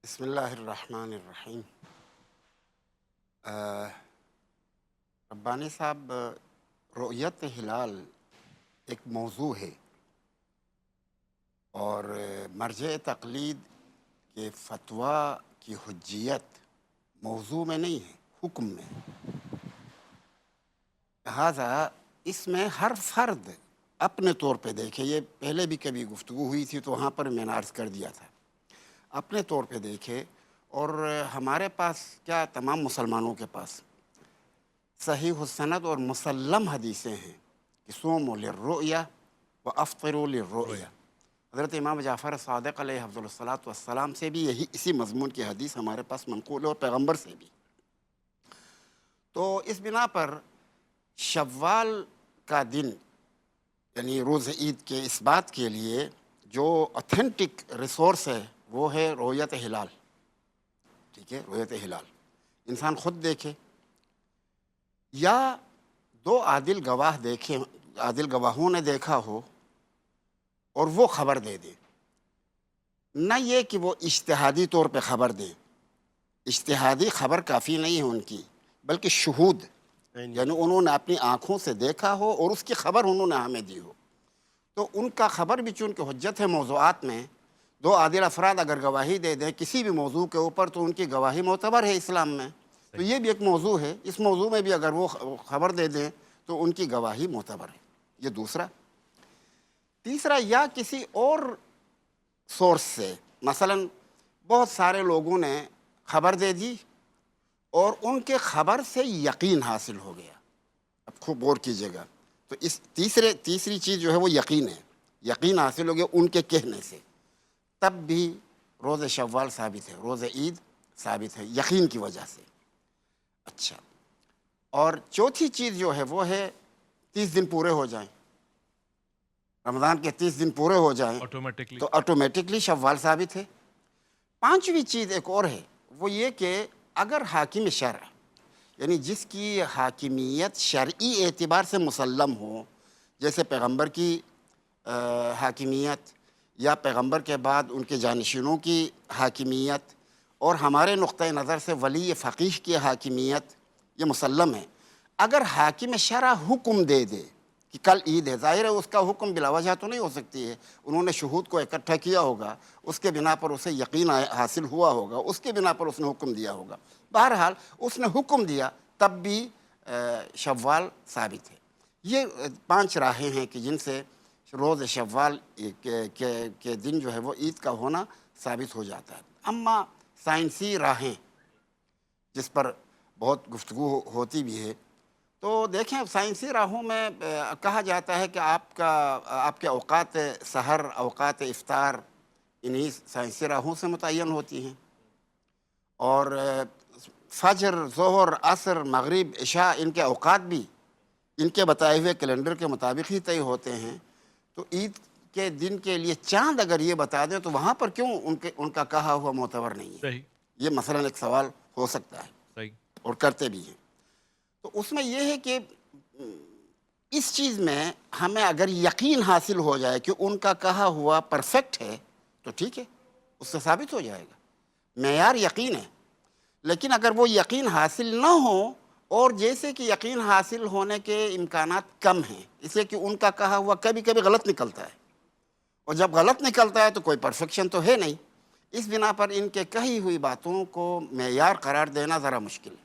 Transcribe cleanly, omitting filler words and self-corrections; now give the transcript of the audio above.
بسم اللہ الرحمن الرحیم۔ ربانی صاحب، رؤیت ہلال ایک موضوع ہے اور مرجع تقلید کے فتویٰ کی حجیت موضوع میں نہیں ہے، حکم میں۔ لہٰذا اس میں ہر فرد اپنے طور پہ دیکھے، یہ پہلے بھی کبھی گفتگو ہوئی تھی تو وہاں پر میں نے عرض کر دیا تھا، اپنے طور پہ دیکھے۔ اور ہمارے پاس کیا، تمام مسلمانوں کے پاس صحیح السند اور مسلم حدیثیں ہیں کہ صوموا للرؤیا و افطروا للرؤیا۔ حضرت امام جعفر صادق علیہ افضل الصلاۃ والسلام سے بھی اسی مضمون کی حدیث ہمارے پاس منقول ہے، اور پیغمبر سے بھی۔ تو اس بنا پر شوال کا دن، یعنی روز عید کے اس بات کے لیے جو اوتھینٹک ریسورس ہے وہ ہے رؤیت ہلال۔ ٹھیک ہے، رؤیت ہلال انسان خود دیکھے یا دو عادل گواہ دیکھیں، عادل گواہوں نے دیکھا ہو اور وہ خبر دے دیں۔ نہ یہ کہ وہ اجتہادی طور پہ خبر دیں، اجتہادی خبر کافی نہیں ہے ان کی، بلکہ شہود، یعنی انہوں نے اپنی آنکھوں سے دیکھا ہو اور اس کی خبر انہوں نے ہمیں دی ہو۔ تو ان کا خبر بھی چونکہ حجت ہے موضوعات میں، دو عادل افراد اگر گواہی دے دیں کسی بھی موضوع کے اوپر تو ان کی گواہی معتبر ہے اسلام میں۔ تو یہ بھی ایک موضوع ہے، اس موضوع میں بھی اگر وہ خبر دے دیں تو ان کی گواہی معتبر ہے۔ یہ دوسرا۔ تیسرا، یا کسی اور سورس سے، مثلا بہت سارے لوگوں نے خبر دے دی اور ان کے خبر سے یقین حاصل ہو گیا۔ اب خوب غور کیجیے گا، تو اس تیسری چیز جو ہے وہ یقین ہے، یقین حاصل ہو گیا ان کے کہنے سے، تب بھی روز شوال ثابت ہے، روز عید ثابت ہے یقین کی وجہ سے۔ اچھا، اور چوتھی چیز جو ہے وہ ہے 30 دن پورے ہو جائیں، رمضان کے 30 دن پورے ہو جائیں تو آٹومیٹکلی شوال ثابت ہے۔ پانچویں چیز ایک اور ہے، وہ یہ کہ اگر حاکم شرع، یعنی جس کی حاکمیت شرعی اعتبار سے مسلم ہو، جیسے پیغمبر کی حاکمیت یا پیغمبر کے بعد ان کے جانشینوں کی حاکمیت، اور ہمارے نقطۂ نظر سے ولی فقیہ کی حاکمیت، یہ مسلم ہے۔ اگر حاکم شرع حکم دے دے کہ کل عید ہے، ظاہر ہے اس کا حکم بلا وجہ تو نہیں ہو سکتی ہے، انہوں نے شہود کو اکٹھا کیا ہوگا، اس کے بنا پر اسے یقین حاصل ہوا ہوگا، اس کے بنا پر اس نے حکم دیا ہوگا۔ بہرحال اس نے حکم دیا تب بھی شوال ثابت ہے۔ یہ 5 راہیں ہیں کہ جن سے روز شوال کے دن جو ہے وہ عید کا ہونا ثابت ہو جاتا ہے۔ اما سائنسی راہیں جس پر بہت گفتگو ہوتی بھی ہے، تو دیکھیں سائنسی راہوں میں کہا جاتا ہے کہ آپ کے اوقات سحر، اوقات افطار انہی سائنسی راہوں سے متعین ہوتی ہیں، اور فجر، ظہر، عصر، مغرب، عشاء، ان کے اوقات بھی ان کے بتائے ہوئے کیلنڈر کے مطابق ہی طے ہوتے ہیں۔ تو عید کے دن کے لیے چاند اگر یہ بتا دیں تو وہاں پر کیوں ان کا کہا ہوا معتبر نہیں ہے؟ یہ مثلا ایک سوال ہو سکتا ہے، اور کرتے بھی ہیں۔ تو اس میں یہ ہے کہ اس چیز میں ہمیں اگر یقین حاصل ہو جائے کہ ان کا کہا ہوا پرفیکٹ ہے تو ٹھیک ہے، اس سے ثابت ہو جائے گا، معیار یقین ہے۔ لیکن اگر وہ یقین حاصل نہ ہو، اور جیسے کہ یقین حاصل ہونے کے امکانات کم ہیں، اس لیے کہ ان کا کہا ہوا کبھی کبھی غلط نکلتا ہے، اور جب غلط نکلتا ہے تو کوئی پرفیکشن تو ہے نہیں، اس بنا پر ان کے کہی ہوئی باتوں کو معیار قرار دینا ذرا مشکل ہے۔